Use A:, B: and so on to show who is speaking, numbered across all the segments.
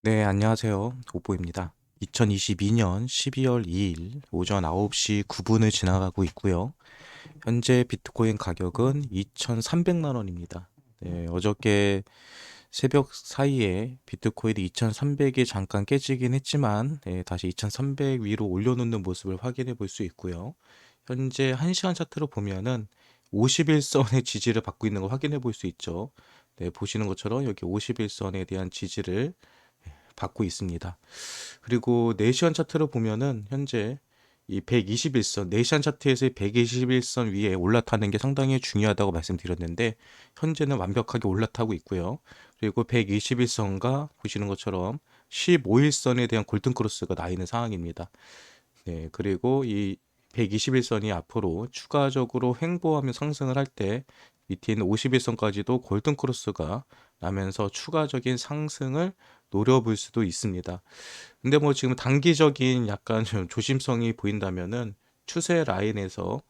A: 네, 안녕하세요. 오보입니다. 2022년 12월 2일 오전 9시 9분을 지나가고 있고요. 현재 비트코인 가격은 2,300만 원입니다. 네, 어저께 새벽 사이에 비트코인이 2,300이 잠깐 깨지긴 했지만 다시 2,300 위로 올려놓는 모습을 확인해 볼 수 있고요. 현재 1시간 차트로 보면은 51선의 지지를 받고 있는 걸 확인해 볼 수 있죠. 네, 보시는 것처럼 여기 51선에 대한 지지를 받고 있습니다. 그리고 네시간 차트를 보면은 현재 이 121선, 네시간 차트에서의 121선 위에 올라타는 게 상당히 중요하다고 말씀드렸는데 현재는 완벽하게 올라타고 있고요. 그리고 121선과 보시는 것처럼 15일선에 대한 골든크로스가 나 있는 상황입니다. 네, 그리고 이 121선이 앞으로 추가적으로 횡보하며 상승을 할 때 밑에 있는 51선까지도 골든크로스가 나면서 추가적인 상승을 노려볼 수도 있습니다. 근데 뭐 지금 단기적인 약간 좀 조심성이 보인다면은 추세 라인에서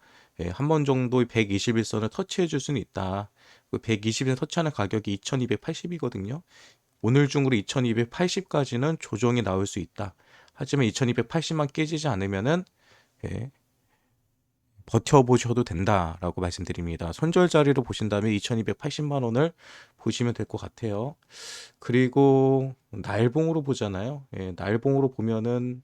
A: 한 번 정도 121선을 터치해 줄 수는 있다. 그 120선 터치하는 가격이 2280이거든요. 오늘 중으로 2280까지는 조정이 나올 수 있다. 하지만 2280만 깨지지 않으면은 예, 버텨보셔도 된다라고 말씀드립니다. 손절 자리로 보신다면 2280만 원을 보시면 될 것 같아요. 그리고 날봉으로 보잖아요. 날봉으로 보면은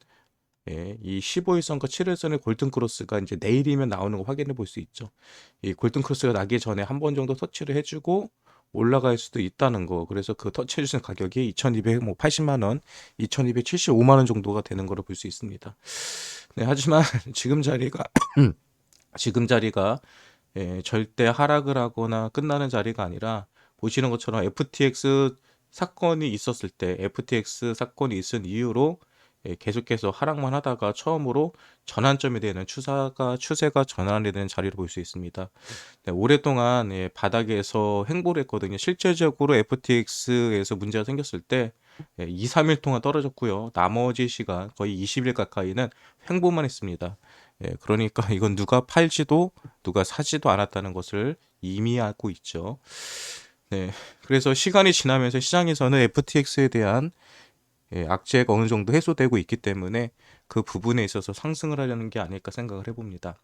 A: 이 15일선과 7일선의 골든크로스가 이제 내일이면 나오는 거 확인해 볼 수 있죠. 이 골든크로스가 나기 전에 한 번 정도 터치를 해주고 올라갈 수도 있다는 거. 그래서 그 터치해 주신 가격이 2280만 원, 2275만 원 정도가 되는 거를 볼 수 있습니다. 네, 하지만 지금 자리가 지금 자리가 절대 하락을 하거나 끝나는 자리가 아니라 보시는 것처럼 FTX 사건이 있었을 때 FTX 사건이 있은 이유로 계속해서 하락만 하다가 처음으로 전환점이 되는 추세가 전환이 되는 자리를 볼 수 있습니다. 네, 오랫동안 바닥에서 횡보를 했거든요. 실제적으로 FTX에서 문제가 생겼을 때 2, 3일 동안 떨어졌고요. 나머지 시간 거의 20일 가까이는 횡보만 했습니다. 그러니까 이건 누가 팔지도 누가 사지도 않았다는 것을 의미하고 있죠. 네, 그래서 시간이 지나면서 시장에서는 FTX에 대한 악재가 어느 정도 해소되고 있기 때문에 그 부분에 있어서 상승을 하려는 게 아닐까 생각을 해봅니다.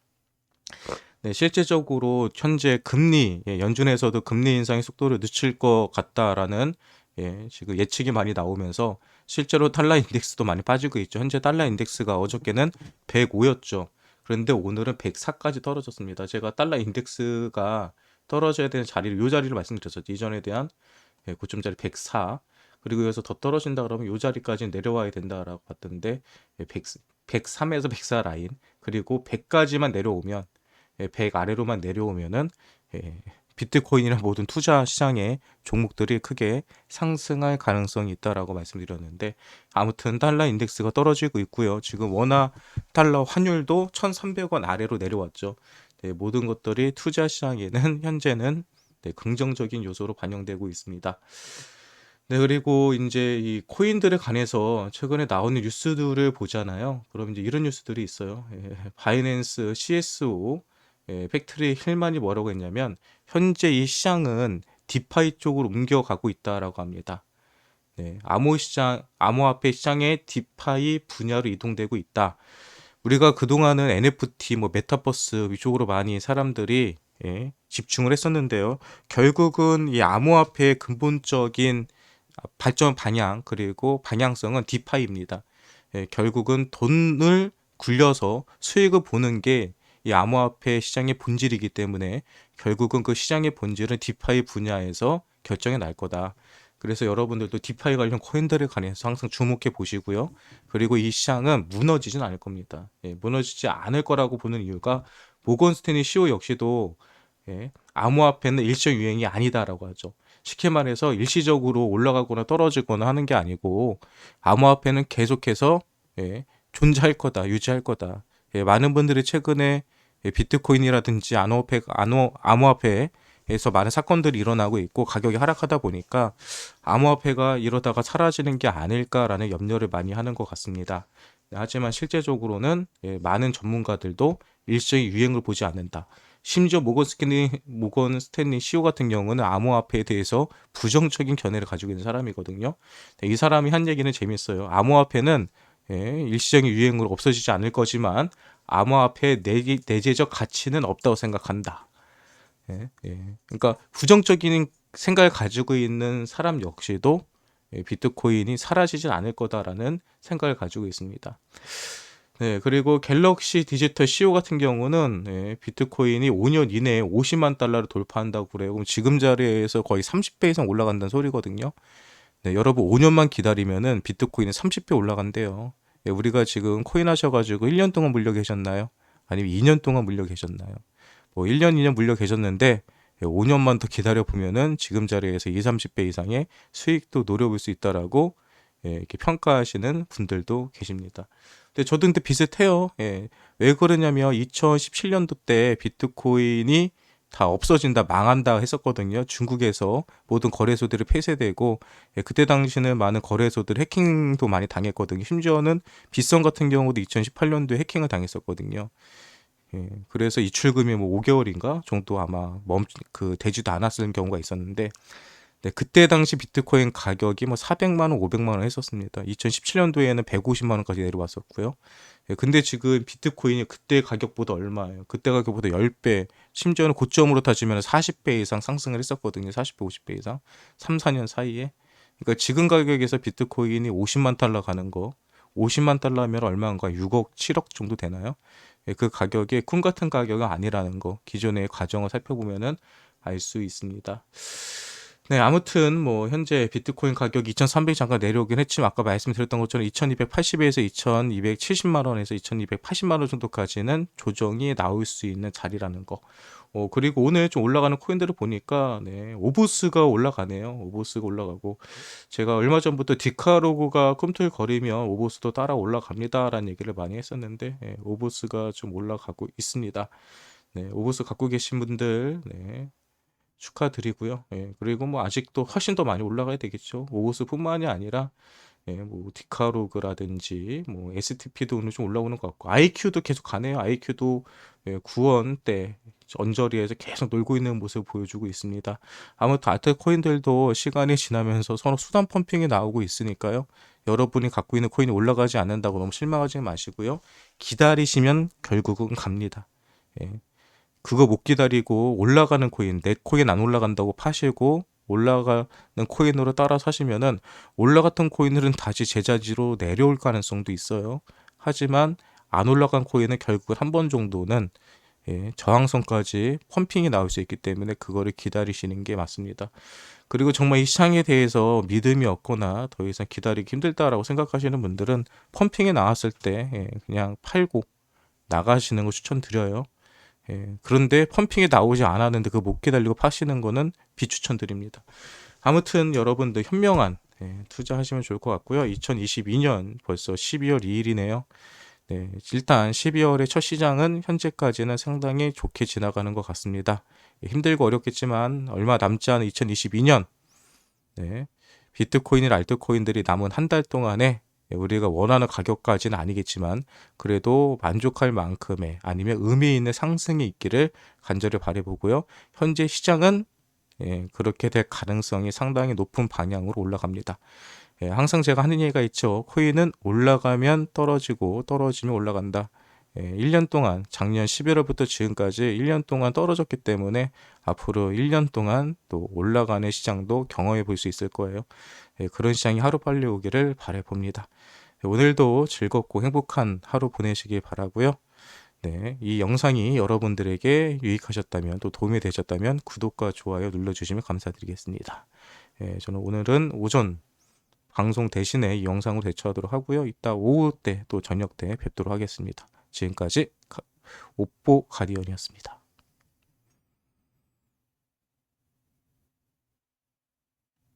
A: 네, 실제적으로 현재 금리, 연준에서도 금리 인상의 속도를 늦출 것 같다라는 지금 예측이 많이 나오면서 실제로 달러 인덱스도 많이 빠지고 있죠. 현재 달러 인덱스가 어저께는 105였죠. 그런데 오늘은 104까지 떨어졌습니다. 제가 달러 인덱스가 떨어져야 되는 자리를, 이 자리를 말씀드렸었죠. 이전에 대한 고점자리 104. 그리고 여기서 더 떨어진다 그러면 이 자리까지 내려와야 된다라고 봤던데 103에서 104 라인, 그리고 100까지만 내려오면 100 아래로만 내려오면은 비트코인이나 모든 투자 시장의 종목들이 크게 상승할 가능성이 있다라고 말씀드렸는데 아무튼 달러 인덱스가 떨어지고 있고요. 지금 원화 달러 환율도 1,300원 아래로 내려왔죠. 네, 모든 것들이 투자 시장에는 현재는 긍정적인 요소로 반영되고 있습니다. 네, 그리고 이제 이 코인들에 관해서 최근에 나오는 뉴스들을 보잖아요. 그럼 이제 이런 뉴스들이 있어요. 바이낸스 CSO 팩트리 힐만이 뭐라고 했냐면 현재 이 시장은 디파이 쪽으로 옮겨가고 있다라고 합니다. 네, 암호화폐 시장의 디파이 분야로 이동되고 있다. 우리가 그동안은 NFT, 뭐 메타버스 위쪽으로 많이 사람들이 집중을 했었는데요. 결국은 이 암호화폐의 근본적인 발전 방향 그리고 방향성은 디파이입니다. 결국은 돈을 굴려서 수익을 보는 게 이 암호화폐 시장의 본질이기 때문에 결국은 그 시장의 본질은 디파이 분야에서 결정이 날 거다. 그래서 여러분들도 디파이 관련 코인들에 관해서 항상 주목해 보시고요. 그리고 이 시장은 무너지진 않을 겁니다. 무너지지 않을 거라고 보는 이유가 모건 스탠리 CEO 역시도 암호화폐는 일시적 유행이 아니다라고 하죠. 쉽게 말해서 일시적으로 올라가거나 떨어지거나 하는 게 아니고 암호화폐는 계속해서 존재할 거다, 유지할 거다. 많은 분들이 최근에 비트코인이라든지 암호화폐에서 많은 사건들이 일어나고 있고 가격이 하락하다 보니까 암호화폐가 이러다가 사라지는 게 아닐까라는 염려를 많이 하는 것 같습니다. 하지만 실제적으로는 많은 전문가들도 일시적인 유행을 보지 않는다. 심지어 모건 스탠리 CEO 같은 경우는 암호화폐에 대해서 부정적인 견해를 가지고 있는 사람이거든요. 이 사람이 한 얘기는 재밌어요. 암호화폐는 일시적인 유행으로 없어지지 않을 거지만 암호화폐의 내재적 가치는 없다고 생각한다. 그러니까 부정적인 생각을 가지고 있는 사람 역시도 비트코인이 사라지진 않을 거다라는 생각을 가지고 있습니다. 그리고 갤럭시 디지털 CEO 같은 경우는 비트코인이 5년 이내에 50만 달러를 돌파한다고 그래요. 그럼 지금 자리에서 거의 30배 이상 올라간다는 소리거든요. 여러분 5년만 기다리면은 비트코인은 30배 올라간대요. 우리가 지금 코인 하셔가지고 1년 동안 물려 계셨나요? 아니면 2년 동안 물려 계셨나요? 뭐 1년, 2년 물려 계셨는데 5년만 더 기다려 보면은 지금 자리에서 2, 30배 이상의 수익도 노려볼 수 있다라고 이렇게 평가하시는 분들도 계십니다. 근데 저도 근데 비슷해요. 왜 그러냐면 2017년도 때 비트코인이 다 없어진다, 망한다 했었거든요. 중국에서 모든 거래소들이 폐쇄되고 그때 당시는 많은 거래소들 해킹도 많이 당했거든요. 심지어는 빗썸 같은 경우도 2018년도에 해킹을 당했었거든요. 그래서 이출금이 뭐 5개월인가 정도 아마 되지도 않았을 경우가 있었는데 그때 당시 비트코인 가격이 뭐 400만 원, 500만 원 했었습니다. 2017년도에는 150만 원까지 내려왔었고요. 근데 지금 비트코인이 그때 가격보다 얼마예요? 그때 가격보다 10배, 심지어는 고점으로 따지면 40배 이상 상승을 했었거든요. 40배, 50배 이상. 3, 4년 사이에. 그러니까 지금 가격에서 비트코인이 50만 달러 가는 거, 50만 달러면 얼마인가? 6억, 7억 정도 되나요? 그 가격이 꿈 같은 가격은 아니라는 거, 기존의 과정을 살펴보면은 알 수 있습니다. 아무튼 뭐 현재 비트코인 가격이 2,300이 잠깐 내려오긴 했지만 아까 말씀드렸던 것처럼 2,280에서 2,270만 원에서 2,280만 원 정도까지는 조정이 나올 수 있는 자리라는 거. 그리고 오늘 좀 올라가는 코인들을 보니까 오보스가 올라가네요. 오보스가 올라가고 제가 얼마 전부터 디카로그가 꿈틀거리며 오보스도 따라 올라갑니다라는 얘기를 많이 했었는데 오보스가 좀 올라가고 있습니다. 오보스 갖고 계신 분들 축하드리고요. 그리고 뭐 아직도 훨씬 더 많이 올라가야 되겠죠. 오보스뿐만이 아니라 뭐 디카로그라든지 뭐 STP도 오늘 좀 올라오는 것 같고 IQ도 계속 가네요. IQ도 9원대 언저리에서 계속 놀고 있는 모습을 보여주고 있습니다. 아무튼 알트코인들도 시간이 지나면서 서로 수단 펌핑이 나오고 있으니까요. 여러분이 갖고 있는 코인이 올라가지 않는다고 너무 실망하지 마시고요. 기다리시면 결국은 갑니다. 그거 못 기다리고 올라가는 코인, 내 코인 안 올라간다고 파시고 올라가는 코인으로 따라 사시면은 올라갔던 코인들은 다시 제자리로 내려올 가능성도 있어요. 하지만 안 올라간 코인은 결국은 한 번 정도는 저항선까지 펌핑이 나올 수 있기 때문에 그거를 기다리시는 게 맞습니다. 그리고 정말 이 시장에 대해서 믿음이 없거나 더 이상 기다리기 힘들다라고 생각하시는 분들은 펌핑이 나왔을 때 그냥 팔고 나가시는 거 추천드려요. 그런데 펌핑이 나오지 않았는데 그거 못 기다리고 파시는 거는 비추천드립니다. 아무튼 여러분들 현명한 투자하시면 좋을 것 같고요. 2022년 벌써 12월 2일이네요. 일단 12월의 첫 시장은 현재까지는 상당히 좋게 지나가는 것 같습니다. 힘들고 어렵겠지만 얼마 남지 않은 2022년 비트코인이나 알트코인들이 남은 한 달 동안에 우리가 원하는 가격까지는 아니겠지만 그래도 만족할 만큼의 아니면 의미 있는 상승이 있기를 간절히 바라보고요. 현재 시장은 그렇게 될 가능성이 상당히 높은 방향으로 올라갑니다. 항상 제가 하는 얘기가 있죠. 코인은 올라가면 떨어지고 떨어지면 올라간다. 1년 동안 작년 11월부터 지금까지 1년 동안 떨어졌기 때문에 앞으로 1년 동안 또 올라가는 시장도 경험해 볼 수 있을 거예요. 그런 시장이 하루빨리 오기를 바라봅니다. 오늘도 즐겁고 행복한 하루 보내시길 바라고요. 이 영상이 여러분들에게 유익하셨다면 또 도움이 되셨다면 구독과 좋아요 눌러주시면 감사드리겠습니다. 저는 오늘은 오전 방송 대신에 이 영상으로 대처하도록 하고요. 이따 오후 때 또 저녁 때 뵙도록 하겠습니다. 지금까지 옵보 가디언이었습니다.